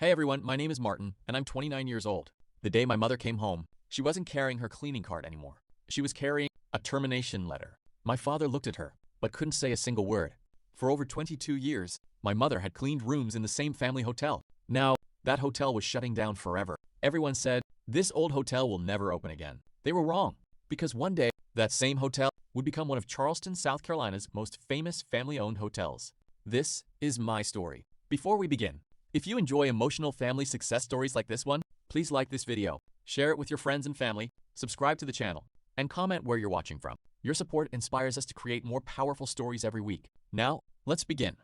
Hey everyone, my name is Martin, and I'm 29 years old. The day my mother came home, she wasn't carrying her cleaning cart anymore. She was carrying a termination letter. My father looked at her, but couldn't say a single word. For over 22 years, my mother had cleaned rooms in the same family hotel. Now, that hotel was shutting down forever. Everyone said, this old hotel will never open again. They were wrong, because one day, that same hotel would become one of Charleston, South Carolina's most famous family-owned hotels. This is my story. Before we begin, if you enjoy emotional family success stories like this one, please like this video, share it with your friends and family, subscribe to the channel, and comment where you're watching from. Your support inspires us to create more powerful stories every week. Now, let's begin.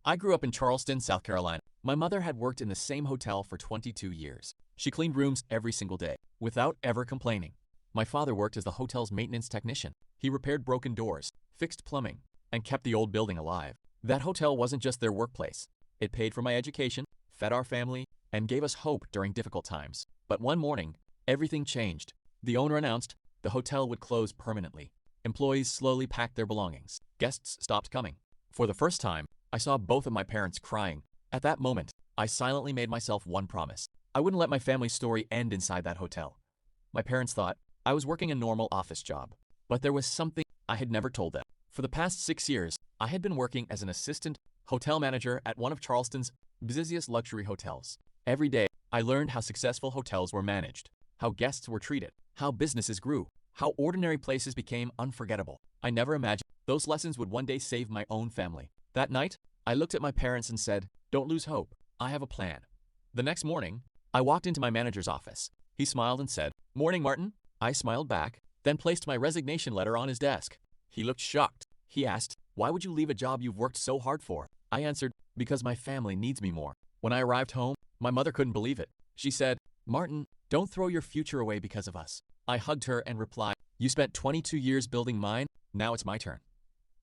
I grew up in Charleston, South Carolina. My mother had worked in the same hotel for 22 years. She cleaned rooms every single day, without ever complaining. My father worked as the hotel's maintenance technician. He repaired broken doors, fixed plumbing, and kept the old building alive. That hotel wasn't just their workplace. It paid for my education, fed our family, and gave us hope during difficult times. But one morning, everything changed. The owner announced the hotel would close permanently. Employees slowly packed their belongings. Guests stopped coming. For the first time, I saw both of my parents crying. At that moment, I silently made myself one promise. I wouldn't let my family's story end inside that hotel. My parents thought I was working a normal office job, but there was something I had never told them. For the past 6 years, I had been working as an assistant hotel manager at one of Charleston's busiest luxury hotels. Every day, I learned how successful hotels were managed, how guests were treated, how businesses grew, how ordinary places became unforgettable. I never imagined those lessons would one day save my own family. That night, I looked at my parents and said, "Don't lose hope. I have a plan." The next morning, I walked into my manager's office. He smiled and said, "Morning, Martin." I smiled back, then placed my resignation letter on his desk. He looked shocked. He asked, "Why would you leave a job you've worked so hard for?" I answered, "Because my family needs me more." When I arrived home, my mother couldn't believe it. She said, "Martin, don't throw your future away because of us." I hugged her and replied, "You spent 22 years building mine, now it's my turn."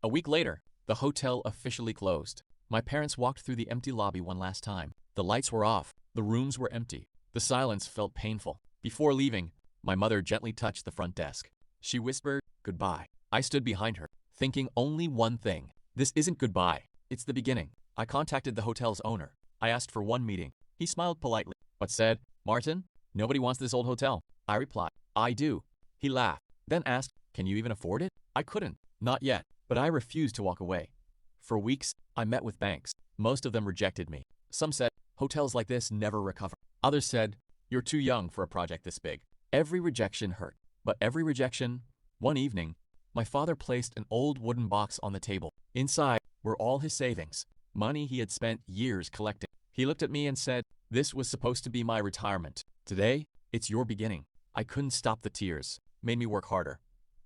A week later, the hotel officially closed. My parents walked through the empty lobby one last time. The lights were off, the rooms were empty. The silence felt painful. Before leaving, my mother gently touched the front desk. She whispered, "Goodbye." I stood behind her, thinking only one thing. This isn't goodbye, it's the beginning. I contacted the hotel's owner. I asked for one meeting. He smiled politely, but said, "Martin, nobody wants this old hotel." I replied, "I do." He laughed, then asked, "Can you even afford it?" I couldn't, not yet, but I refused to walk away. For weeks, I met with banks. Most of them rejected me. Some said, "Hotels like this never recover." Others said, "You're too young for a project this big." Every rejection hurt, but every rejection. One evening, my father placed an old wooden box on the table. Inside were all his savings, money he had spent years collecting. He looked at me and said, "This was supposed to be my retirement. Today, it's your beginning." I couldn't stop the tears. Made me work harder.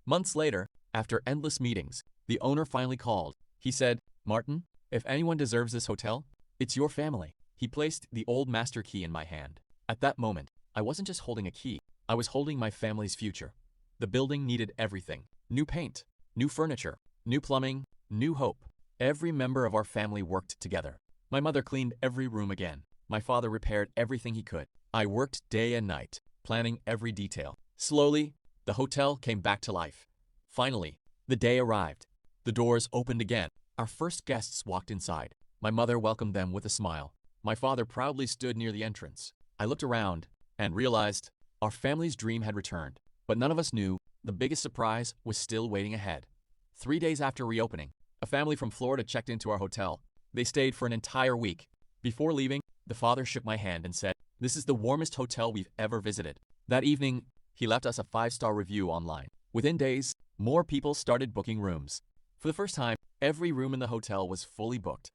Months later, after endless meetings, the owner finally called. He said, "Martin, if anyone deserves this hotel, it's your family." He placed the old master key in my hand. At that moment, I wasn't just holding a key. I was holding my family's future. The building needed everything. New paint, new furniture, new plumbing, new hope. Every member of our family worked together. My mother cleaned every room again. My father repaired everything he could. I worked day and night, planning every detail. Slowly, the hotel came back to life. Finally, the day arrived. The doors opened again. Our first guests walked inside. My mother welcomed them with a smile. My father proudly stood near the entrance. I looked around and realized our family's dream had returned. But none of us knew the biggest surprise was still waiting ahead. 3 days after reopening, a family from Florida checked into our hotel. They stayed for an entire week. Before leaving, the father shook my hand and said, "This is the warmest hotel we've ever visited." That evening, he left us a 5-star review online. Within days, more people started booking rooms. For the first time, every room in the hotel was fully booked.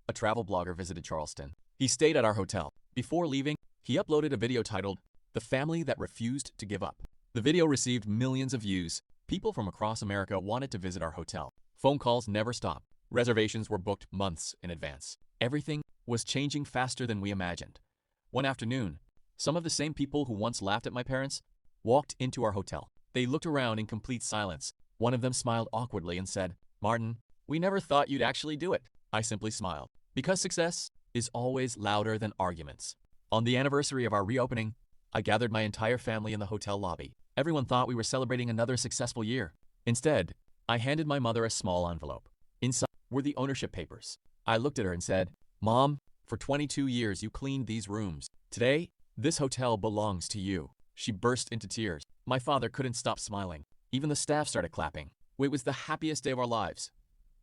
A travel blogger visited Charleston. He stayed at our hotel. Before leaving, he uploaded a video titled, "The Family That Refused to Give Up." The video received millions of views. People from across America wanted to visit our hotel. Phone calls never stopped. Reservations were booked months in advance. Everything was changing faster than we imagined. One afternoon, some of the same people who once laughed at my parents walked into our hotel. They looked around in complete silence. One of them smiled awkwardly and said, "Martin, we never thought you'd actually do it." I simply smiled, because success is always louder than arguments. On the anniversary of our reopening, I gathered my entire family in the hotel lobby. Everyone thought we were celebrating another successful year. Instead, I handed my mother a small envelope. Inside were the ownership papers. I looked at her and said, "Mom, For 22 years, you cleaned these rooms. Today, this hotel belongs to you." She burst into tears. My father couldn't stop smiling. Even the staff started clapping. It was the happiest day of our lives.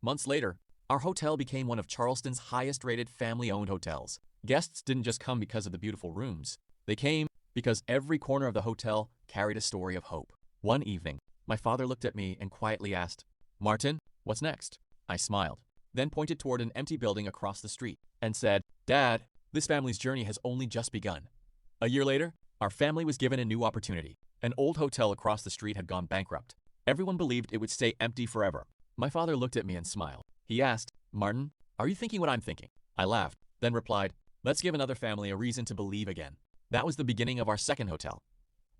Months later, our hotel became one of Charleston's highest-rated family-owned hotels. Guests didn't just come because of the beautiful rooms. They came because every corner of the hotel carried a story of hope. One evening, my father looked at me and quietly asked, "Martin, what's next?" I smiled, then pointed toward an empty building across the street and said, "Dad, this family's journey has only just begun." A year later, our family was given a new opportunity. An old hotel across the street had gone bankrupt. Everyone believed it would stay empty forever. My father looked at me and smiled. He asked, "Martin, are you thinking what I'm thinking?" I laughed, then replied, "Let's give another family a reason to believe again." That was the beginning of our second hotel.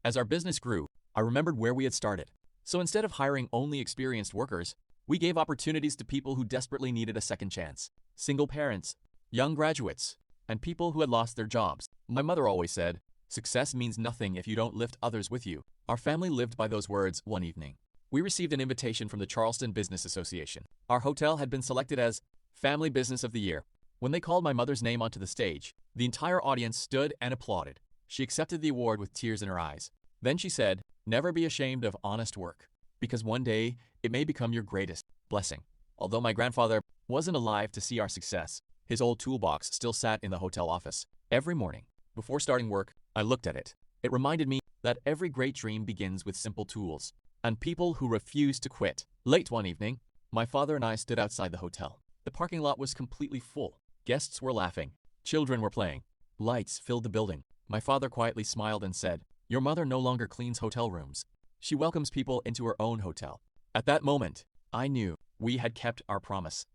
As our business grew, I remembered where we had started. So instead of hiring only experienced workers, we gave opportunities to people who desperately needed a second chance. Single parents, young graduates, and people who had lost their jobs. My mother always said, "Success means nothing if you don't lift others with you." Our family lived by those words one evening. We received an invitation from the Charleston Business Association. Our hotel had been selected as Family Business of the Year. When they called my mother's name onto the stage, the entire audience stood and applauded. She accepted the award with tears in her eyes. Then she said, "Never be ashamed of honest work, because one day it may become your greatest blessing." Although my grandfather wasn't alive to see our success, his old toolbox still sat in the hotel office. Every morning, before starting work, I looked at it. It reminded me that every great dream begins with simple tools and people who refuse to quit. Late one evening, my father and I stood outside the hotel. The parking lot was completely full. Guests were laughing. Children were playing. Lights filled the building. My father quietly smiled and said, "Your mother no longer cleans hotel rooms. She welcomes people into her own hotel." At that moment, I knew we had kept our promise.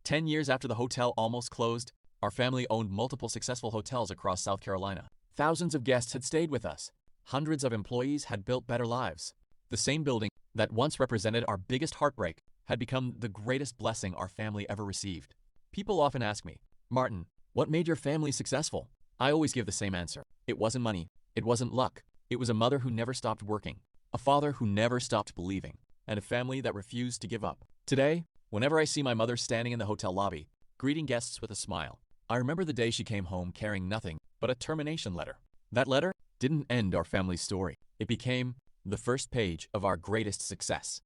10 years after the hotel almost closed, our family owned multiple successful hotels across South Carolina. Thousands of guests had stayed with us. Hundreds of employees had built better lives. The same building that once represented our biggest heartbreak had become the greatest blessing our family ever received. People often ask me, "Martin, what made your family successful?" I always give the same answer. It wasn't money. It wasn't luck. It was a mother who never stopped working, a father who never stopped believing, and a family that refused to give up. Today, whenever I see my mother standing in the hotel lobby, greeting guests with a smile, I remember the day she came home carrying nothing but a termination letter. That letter didn't end our family's story. It became the first page of our greatest success.